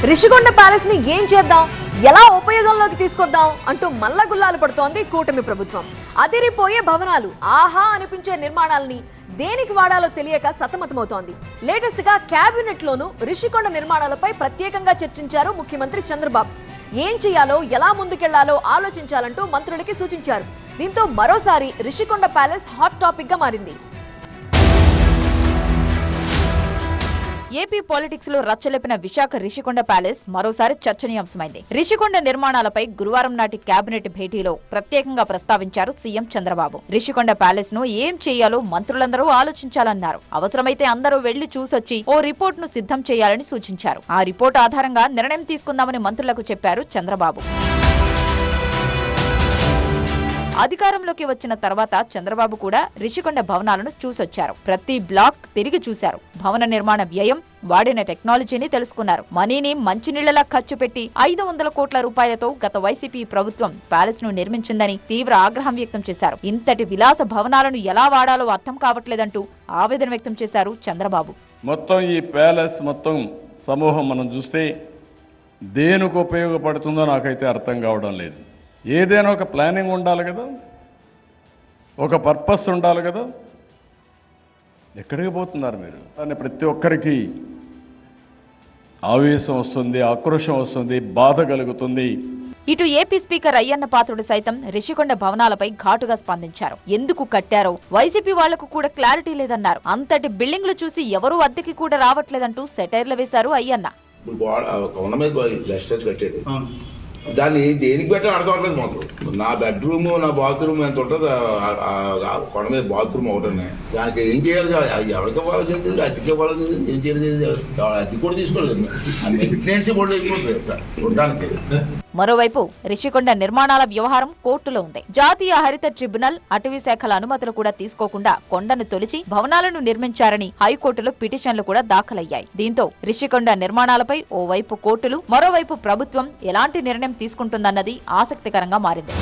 Rishikonda palace ని ఏం చేద్దాం, ఎలా ఉపయోగంలోకి తీసుకొద్దాం అంటూ మల్లగుల్లాలు పడుతోంది కూటమి ప్రభుత్వం. అదిరిపోయే భవనాలు, ఆహా అనిపించే నిర్మాణాలని దేనికి వాడాలో తెలియక సతమతమవుతోంది. లేటెస్ట్ గా కేబినెట్ లోనూ రిషికొండ నిర్మాణాలపై ప్రత్యేకంగా చర్చించారు ముఖ్యమంత్రి చంద్రబాబు. ఏం చేయాలో, ఎలా ముందుకెళ్లాలో ఆలోచించాలంటూ మంత్రులకి సూచించారు. దీంతో మరోసారి రిషికొండ ప్యాలెస్ హాట్ టాపిక్ గా మారింది. ఏపీ పాలిటిక్స్ లో రచ్చలేపిన విశాఖ రిషికొండ ప్యాలెస్ మరోసారి చర్చనీయాంశమైంది. రిషికొండ నిర్మాణాలపై గురువారం నాటి కేబినెట్ భేటీలో ప్రత్యేకంగా ప్రస్తావించారు సీఎం చంద్రబాబు. రిషికొండ ప్యాలెస్ ను ఏం చేయాలో మంత్రులందరూ ఆలోచించాలన్నారు. అవసరమైతే అందరూ వెళ్లి చూసొచ్చి ఓ రిపోర్ట్ ను సిద్ధం చేయాలని సూచించారు. ఆ రిపోర్ట్ ఆధారంగా నిర్ణయం తీసుకుందామని మంత్రులకు చెప్పారు చంద్రబాబు. అధికారంలోకి వచ్చిన తర్వాత చంద్రబాబు కూడా రిషికొండ భవనాలను చూసొచ్చారు. ప్రతి బ్లాక్ తిరిగి చూశారు. భవన నిర్మాణ వ్యయం, వాడిన టెక్నాలజీని తెలుసుకున్నారు. మనీని మంచినీళ్లలా ఖర్చు పెట్టి 500 కోట్ల రూపాయలతో గత వైసీపీ ప్రభుత్వం ప్యాలెస్ ను నిర్మించిందని తీవ్ర ఆగ్రహం వ్యక్తం చేశారు. ఇంతటి విలాస భవనాలను ఎలా వాడాలో అర్థం కావట్లేదంటూ ఆవేదన వ్యక్తం చేశారు చంద్రబాబు. మొత్తం ఈ ప్యాలెస్ మొత్తం సమూహం మనం చూస్తే దేనికి ఉపయోగపడుతుందో నాకైతే అర్థం కావడం లేదు. ఏదైనా ఒక ప్లానింగ్ ఉండాలి కదా, ఒక పర్పస్ ఉండాలి కదా. ఎక్కడికి పోతున్నారు మీరు? అని ప్రతి ఒక్కరికి ఆవేశం వస్తుంది, ఆక్రోశం వస్తుంది, బాధ కలుగుతుంది. ఇటు ఏపీ స్పీకర్ అయ్యన్న పాత్రుడు సైతం రిషికొండ భవనాలపై ఘాటుగా స్పందించారు. ఎందుకు కట్టారో వైసీపీ వాళ్లకు కూడా క్లారిటీ లేదన్నారు. అంతటి బిల్డింగ్లు చూసి ఎవరూ అద్దెకి కూడా రావట్లేదంటూ సెటైర్లు వేశారు అయ్యన్న. దాన్ని దేనికి పెట్టాలని అర్థం అవట్లేదు. మాకు నా బెడ్రూమ్, నా బాత్రూమ్ ఎంత ఉంటుంది, కొండ మీద బాత్రూమ్ ఒకటి. దానికి ఏం చేయాలి? ఎవరికి ఇవ్వాలి, అతికి ఇవ్వాలి, ఏం చేయాలి? అతి కూడా తీసుకోలేదు. మెయింటెనెన్స్ కూడా అయిపోతుంది ఉండడానికి. మరోవైపు రిషికొండ నిర్మాణాల వ్యవహారం కోర్టులో ఉంది. జాతీయ హరిత ట్రిబ్యునల్, అటవీ శాఖల అనుమతులు కూడా తీసుకోకుండా కొండను తొలిచి భవనాలను నిర్మించారని హైకోర్టులో పిటిషన్లు కూడా దాఖలయ్యాయి. దీంతో రిషికొండ నిర్మాణాలపై ఓవైపు కోర్టులు, మరోవైపు ప్రభుత్వం ఎలాంటి నిర్ణయం తీసుకుంటుందన్నది ఆసక్తికరంగా మారింది.